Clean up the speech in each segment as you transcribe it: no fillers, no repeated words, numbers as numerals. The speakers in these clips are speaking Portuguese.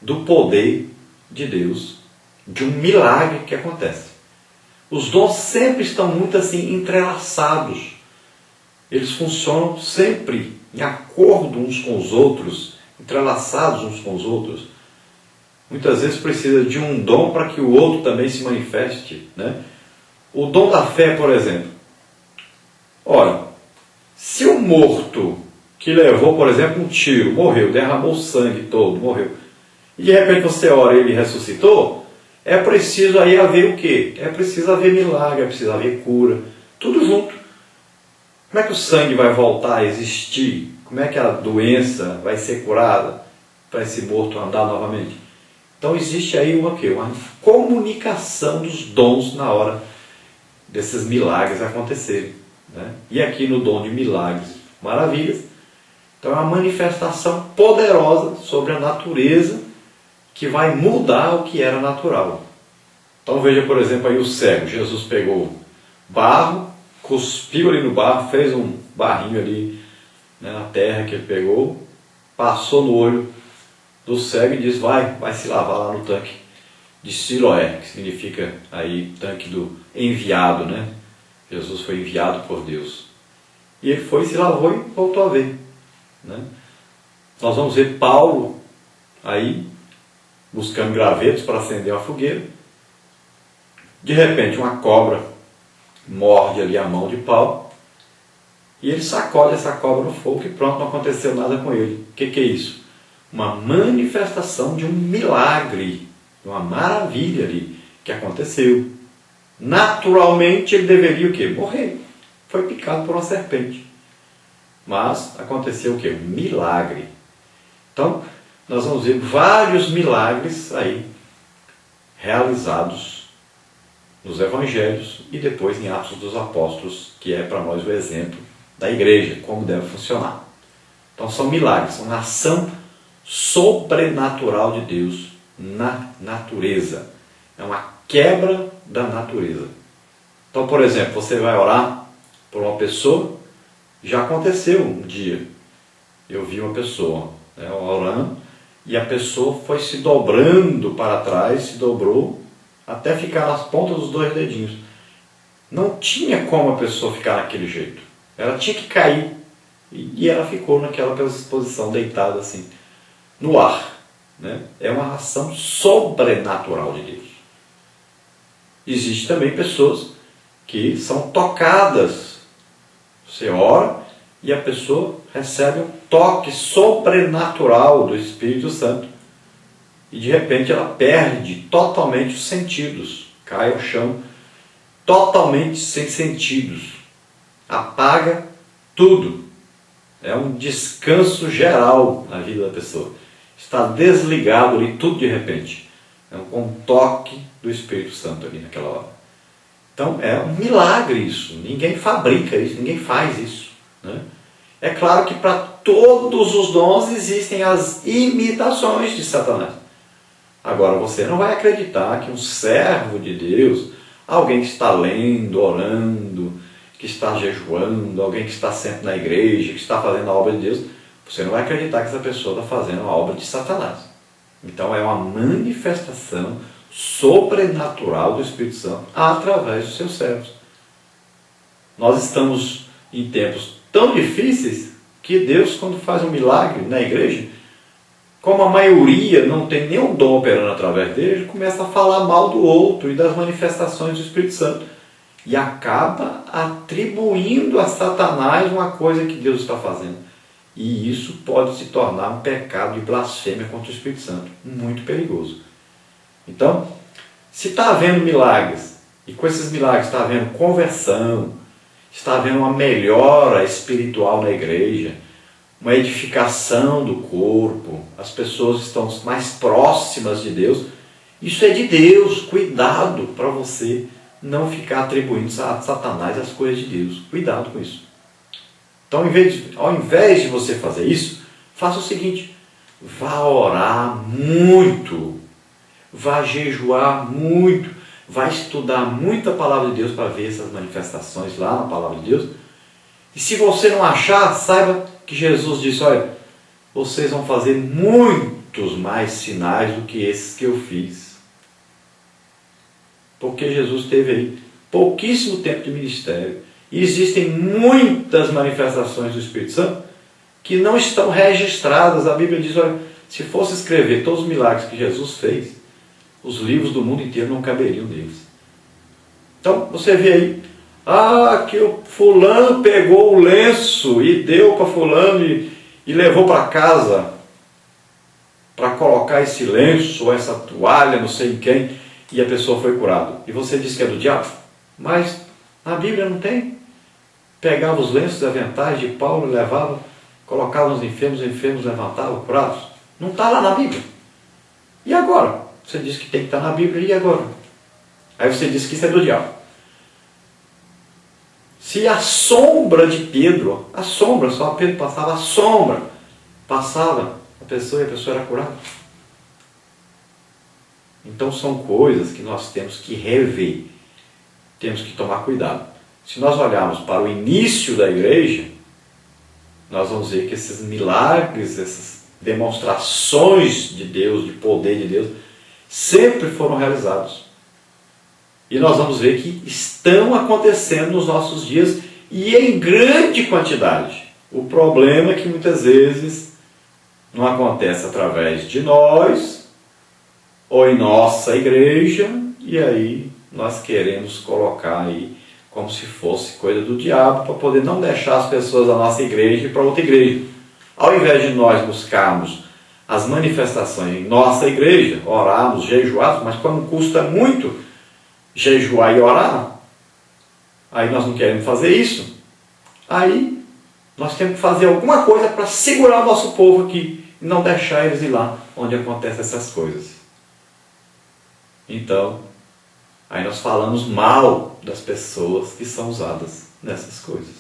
do poder de Deus, de um milagre que acontece. Os dons sempre estão muito assim entrelaçados. Eles funcionam sempre em acordo uns com os outros, entrelaçados uns com os outros. Muitas vezes precisa de um dom para que o outro também se manifeste, né? O dom da fé, por exemplo. Ora, se o morto que levou, por exemplo, um tiro, morreu, derramou sangue todo, morreu, e de repente você ora e ele ressuscitou, é preciso aí haver o quê? É preciso haver milagre, é preciso haver cura, tudo junto. Como é que o sangue vai voltar a existir? Como é que a doença vai ser curada para esse morto andar novamente? Então existe aí uma comunicação dos dons na hora desses milagres acontecerem, né? E aqui no dom de milagres, maravilhas, então é uma manifestação poderosa sobre a natureza que vai mudar o que era natural. Então veja, por exemplo, aí o cego. Jesus pegou barro, cuspiu ali no barro, fez um barrinho ali, né, na terra que ele pegou, passou no olho do cego e disse, vai se lavar lá no tanque de Siloé, que significa aí tanque do enviado, né? Jesus foi enviado por Deus. E ele foi, se lavou e voltou a ver, né? Nós vamos ver Paulo aí buscando gravetos para acender uma fogueira. De repente uma cobra morde ali a mão de Paulo e ele sacode essa cobra no fogo e pronto, não aconteceu nada com ele. O que é isso? Uma manifestação de um milagre, de uma maravilha ali que aconteceu. Naturalmente ele deveria o quê? Morrer. Foi picado por uma serpente. Mas aconteceu o quê? Um milagre. Então, nós vamos ver vários milagres aí realizados nos Evangelhos e depois em Atos dos Apóstolos, que é para nós o exemplo da igreja, como deve funcionar. Então são milagres, são uma ação sobrenatural de Deus na natureza. É uma quebra da natureza. Então, por exemplo, você vai orar por uma pessoa, já aconteceu um dia, eu vi uma pessoa, né, orando, e a pessoa foi se dobrando para trás, se dobrou, até ficar nas pontas dos dois dedinhos. Não tinha como a pessoa ficar naquele jeito. Ela tinha que cair. E ela ficou naquela posição, deitada assim, no ar, né? É uma ação sobrenatural de Deus. Existem também pessoas que são tocadas. Você ora e a pessoa recebe um toque sobrenatural do Espírito Santo. E de repente ela perde totalmente os sentidos, cai ao chão totalmente sem sentidos, apaga tudo. É um descanso geral na vida da pessoa. Está desligado ali tudo de repente. É um toque do Espírito Santo ali naquela hora. Então é um milagre isso. Ninguém fabrica isso, ninguém faz isso, né? É claro que para todos os dons existem as imitações de Satanás. Agora você não vai acreditar que um servo de Deus, alguém que está lendo, orando, que está jejuando, alguém que está sempre na igreja, que está fazendo a obra de Deus, você não vai acreditar que essa pessoa está fazendo a obra de Satanás. Então é uma manifestação sobrenatural do Espírito Santo através dos seus servos. Nós estamos em tempos tão difíceis que Deus, quando faz um milagre na igreja, como a maioria não tem nenhum dom operando através dele, começa a falar mal do outro e das manifestações do Espírito Santo. E acaba atribuindo a Satanás uma coisa que Deus está fazendo. E isso pode se tornar um pecado de blasfêmia contra o Espírito Santo. Muito perigoso. Então, se está havendo milagres, e com esses milagres está havendo conversão, está havendo uma melhora espiritual na igreja, uma edificação do corpo, as pessoas estão mais próximas de Deus, isso é de Deus. Cuidado para você não ficar atribuindo a Satanás as coisas de Deus. Cuidado com isso. Então, ao invés de você fazer isso, faça o seguinte: vá orar muito, vá jejuar muito, vá estudar muito a palavra de Deus para ver essas manifestações lá na palavra de Deus. E se você não achar, saiba que Jesus disse: olha, vocês vão fazer muitos mais sinais do que esses que eu fiz. Porque Jesus teve aí pouquíssimo tempo de ministério. E existem muitas manifestações do Espírito Santo que não estão registradas. A Bíblia diz, olha, se fosse escrever todos os milagres que Jesus fez, os livros do mundo inteiro não caberiam deles. Então, você vê aí, que o fulano pegou o lenço e deu para fulano e levou para casa para colocar esse lenço ou essa toalha, não sei em quem, e a pessoa foi curada. E você diz que é do diabo? Mas na Bíblia não tem. Pegava os lenços e aventais de Paulo e levava, colocava nos enfermos, os enfermos levantavam, curados. Não está lá na Bíblia. E agora? Você diz que tem que estar na Bíblia, e agora? Aí você diz que isso é do diabo. Se a sombra de Pedro, a sombra, só Pedro passava, a sombra passava a pessoa e a pessoa era curada. Então são coisas que nós temos que rever, temos que tomar cuidado. Se nós olharmos para o início da igreja, nós vamos ver que esses milagres, essas demonstrações de Deus, de poder de Deus, sempre foram realizados. E nós vamos ver que estão acontecendo nos nossos dias e em grande quantidade. O problema é que muitas vezes não acontece através de nós ou em nossa igreja, e aí nós queremos colocar aí como se fosse coisa do diabo para poder não deixar as pessoas da nossa igreja ir para outra igreja. Ao invés de nós buscarmos as manifestações em nossa igreja, orarmos, jejuarmos, mas quando custa muito jejuar e orar, aí nós não queremos fazer isso, aí nós temos que fazer alguma coisa para segurar o nosso povo aqui e não deixar eles ir lá onde acontecem essas coisas. Então, aí nós falamos mal das pessoas que são usadas nessas coisas.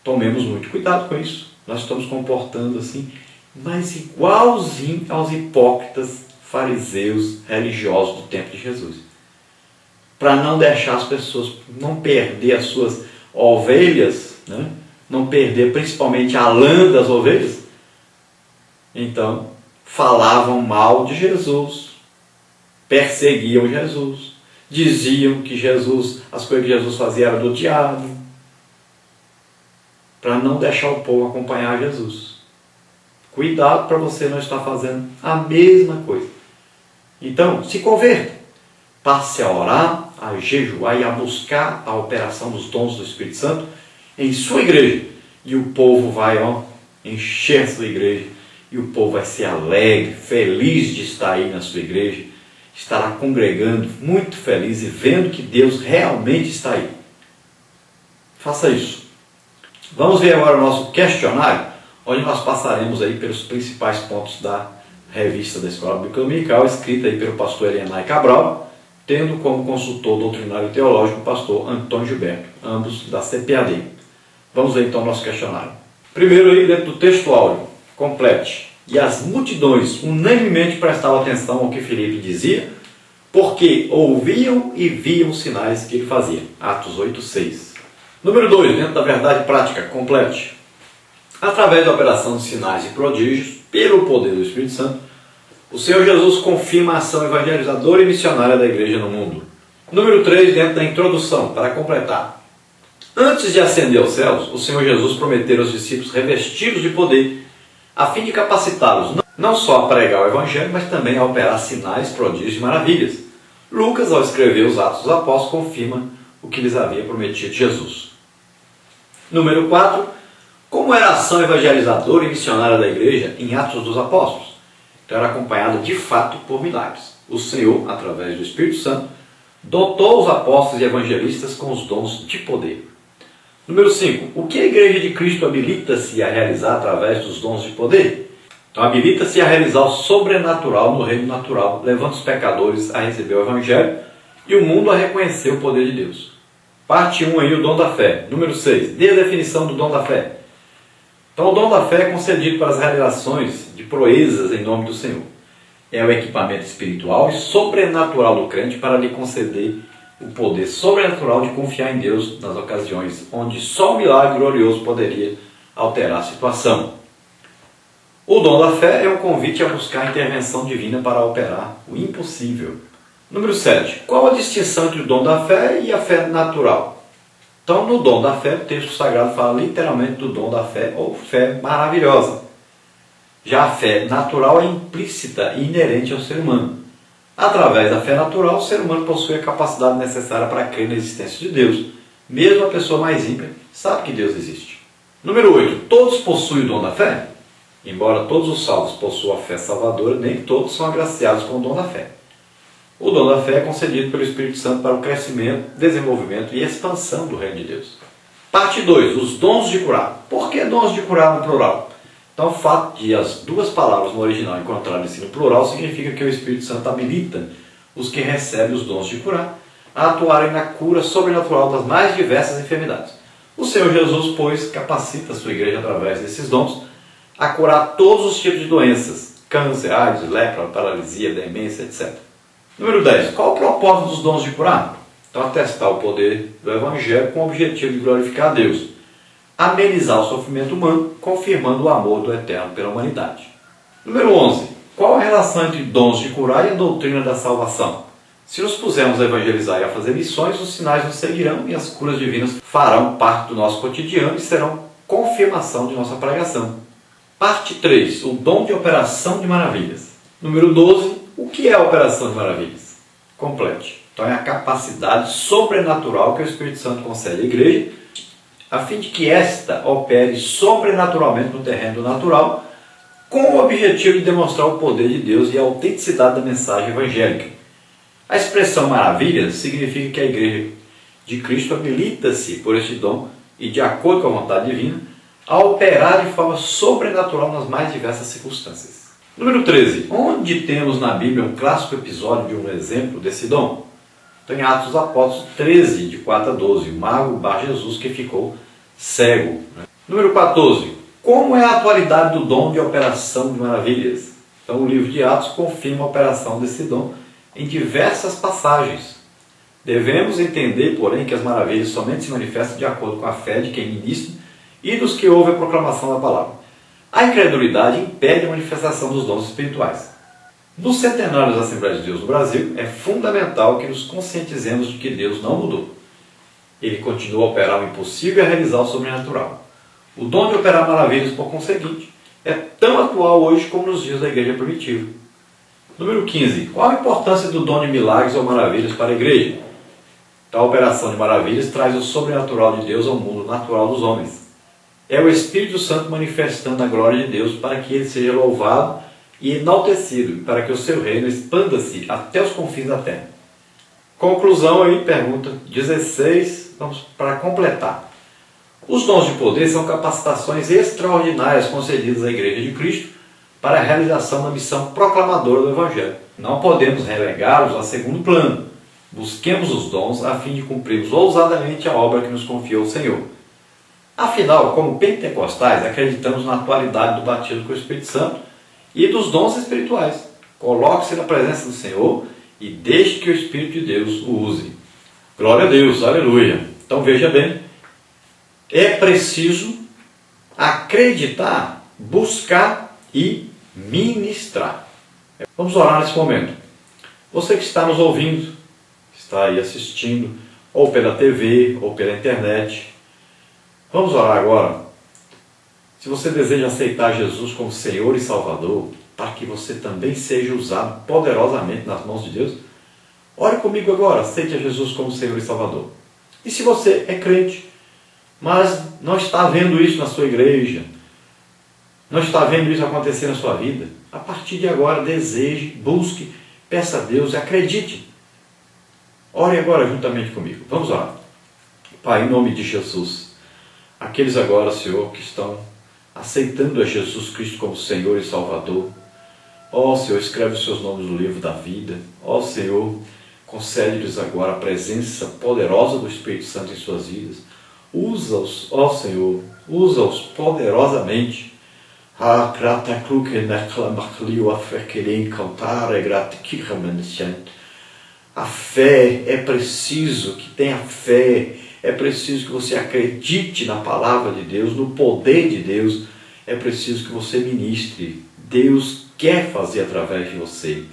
Tomemos muito cuidado com isso. Nós estamos comportando assim, mas igualzinho aos hipócritas fariseus religiosos do tempo de Jesus. Para não deixar as pessoas, não perder as suas ovelhas, né? Não perder principalmente a lã das ovelhas. Então, falavam mal de Jesus, perseguiam Jesus, diziam que Jesus, as coisas que Jesus fazia eram do diabo, para não deixar o povo acompanhar Jesus. Cuidado para você não estar fazendo a mesma coisa. Então, se converta, passe a orar, a jejuar e a buscar a operação dos dons do Espírito Santo em sua igreja. E o povo vai encher sua igreja, e o povo vai ser alegre, feliz de estar aí na sua igreja, estará congregando, muito feliz e vendo que Deus realmente está aí. Faça isso. Vamos ver agora o nosso questionário, onde nós passaremos aí pelos principais pontos da revista da Escola Bíblica Dominical, escrita aí pelo pastor Elianai Cabral, tendo como consultor doutrinário e teológico o pastor Antônio Gilberto, ambos da CPAD. Vamos ver então o nosso questionário. Primeiro aí, dentro do texto áureo, complete. E as multidões unanimemente prestavam atenção ao que Filipe dizia, porque ouviam e viam os sinais que ele fazia. Atos 8:6. Número 2, dentro da verdade prática, complete. Através da operação de sinais e prodígios, pelo poder do Espírito Santo, o Senhor Jesus confirma a ação evangelizadora e missionária da igreja no mundo. Número 3, dentro da introdução, para completar. Antes de ascender aos céus, o Senhor Jesus prometeu aos discípulos revestidos de poder, a fim de capacitá-los não só a pregar o Evangelho, mas também a operar sinais, prodígios e maravilhas. Lucas, ao escrever os Atos dos Apóstolos, confirma o que lhes havia prometido Jesus. Número 4. Como era a ação evangelizadora e missionária da igreja em Atos dos Apóstolos? Então era acompanhada de fato por milagres. O Senhor, através do Espírito Santo, dotou os apóstolos e evangelistas com os dons de poder. Número 5. O que a igreja de Cristo habilita-se a realizar através dos dons de poder? Então habilita-se a realizar o sobrenatural no reino natural, levando os pecadores a receber o Evangelho e o mundo a reconhecer o poder de Deus. Parte 1 aí, o dom da fé. Número 6. Dê a definição do dom da fé. Então o dom da fé é concedido para as realizações de proezas em nome do Senhor. É o equipamento espiritual e sobrenatural do crente para lhe conceder o poder sobrenatural de confiar em Deus nas ocasiões onde só um milagre glorioso poderia alterar a situação. O dom da fé é um convite a buscar a intervenção divina para operar o impossível. Número 7. Qual a distinção entre o dom da fé e a fé natural? Então, no dom da fé, o texto sagrado fala literalmente do dom da fé ou fé maravilhosa. Já a fé natural é implícita e inerente ao ser humano. Através da fé natural, o ser humano possui a capacidade necessária para crer na existência de Deus. Mesmo a pessoa mais ímpia sabe que Deus existe. Número 8. Todos possuem o dom da fé? Embora todos os salvos possuam a fé salvadora, nem todos são agraciados com o dom da fé. O dom da fé é concedido pelo Espírito Santo para o crescimento, desenvolvimento e expansão do reino de Deus. Parte 2. Os dons de curar. Por que dons de curar no plural? Então, o fato de as duas palavras no original encontrarem-se no plural significa que o Espírito Santo habilita os que recebem os dons de curar a atuarem na cura sobrenatural das mais diversas enfermidades. O Senhor Jesus, pois, capacita a sua igreja através desses dons a curar todos os tipos de doenças, câncer, AIDS, lepra, paralisia, demência, etc. Número 10. Qual o propósito dos dons de curar? Então, atestar o poder do Evangelho com o objetivo de glorificar a Deus, amenizar o sofrimento humano, confirmando o amor do Eterno pela humanidade. Número 11. Qual a relação entre dons de curar e a doutrina da salvação? Se nos pusermos a evangelizar e a fazer missões, os sinais nos seguirão e as curas divinas farão parte do nosso cotidiano e serão confirmação de nossa pregação. Parte 3. O dom de operação de maravilhas. Número 12. O que é a operação de maravilhas? Complete. Então é a capacidade sobrenatural que o Espírito Santo concede à igreja, a fim de que esta opere sobrenaturalmente no terreno natural, com o objetivo de demonstrar o poder de Deus e a autenticidade da mensagem evangélica. A expressão maravilhas significa que a igreja de Cristo habilita-se por este dom e, de acordo com a vontade divina, a operar de forma sobrenatural nas mais diversas circunstâncias. Número 13. Onde temos na Bíblia um clássico episódio de um exemplo desse dom? Então, em Atos dos Apóstolos 13, de 4 a 12, o mago Bar Jesus que ficou cego. Número 14. Como é a atualidade do dom de operação de maravilhas? Então, o livro de Atos confirma a operação desse dom em diversas passagens. Devemos entender, porém, que as maravilhas somente se manifestam de acordo com a fé de quem ministra e dos que ouvem a proclamação da palavra. A incredulidade impede a manifestação dos dons espirituais. No centenário das Assembleias de Deus no Brasil, é fundamental que nos conscientizemos de que Deus não mudou. Ele continua a operar o impossível e a realizar o sobrenatural. O dom de operar maravilhas, por conseguinte, é tão atual hoje como nos dias da igreja primitiva. Número 15. Qual a importância do dom de milagres ou maravilhas para a igreja? Tal operação de maravilhas traz o sobrenatural de Deus ao mundo natural dos homens. É o Espírito Santo manifestando a glória de Deus para que ele seja louvado e enaltecido, para que o seu reino expanda-se até os confins da terra. Conclusão aí, pergunta 16, vamos para completar. Os dons de poder são capacitações extraordinárias concedidas à Igreja de Cristo para a realização da missão proclamadora do Evangelho. Não podemos relegá-los a segundo plano. Busquemos os dons a fim de cumprirmos ousadamente a obra que nos confiou o Senhor. Afinal, como pentecostais, acreditamos na atualidade do batismo com o Espírito Santo e dos dons espirituais. Coloque-se na presença do Senhor e deixe que o Espírito de Deus o use. Glória a Deus, aleluia. Então veja bem, é preciso acreditar, buscar e ministrar. Vamos orar nesse momento. Você que está nos ouvindo, está aí assistindo, ou pela TV, ou pela internet, vamos orar agora. Se você deseja aceitar Jesus como Senhor e Salvador, para que você também seja usado poderosamente nas mãos de Deus, ore comigo agora, aceite a Jesus como Senhor e Salvador. E se você é crente, mas não está vendo isso na sua igreja, não está vendo isso acontecer na sua vida, a partir de agora deseje, busque, peça a Deus e acredite. Ore agora juntamente comigo. Vamos orar. Pai, em nome de Jesus, aqueles agora, Senhor, que estão aceitando a Jesus Cristo como Senhor e Salvador, ó Senhor, escreve os seus nomes no livro da vida. Ó Senhor, concede-lhes agora a presença poderosa do Espírito Santo em suas vidas. Usa-os, ó Senhor, usa-os poderosamente. A fé, é preciso que tenha fé, é preciso que você acredite na palavra de Deus, no poder de Deus, é preciso que você ministre. Deus quer fazer através de você.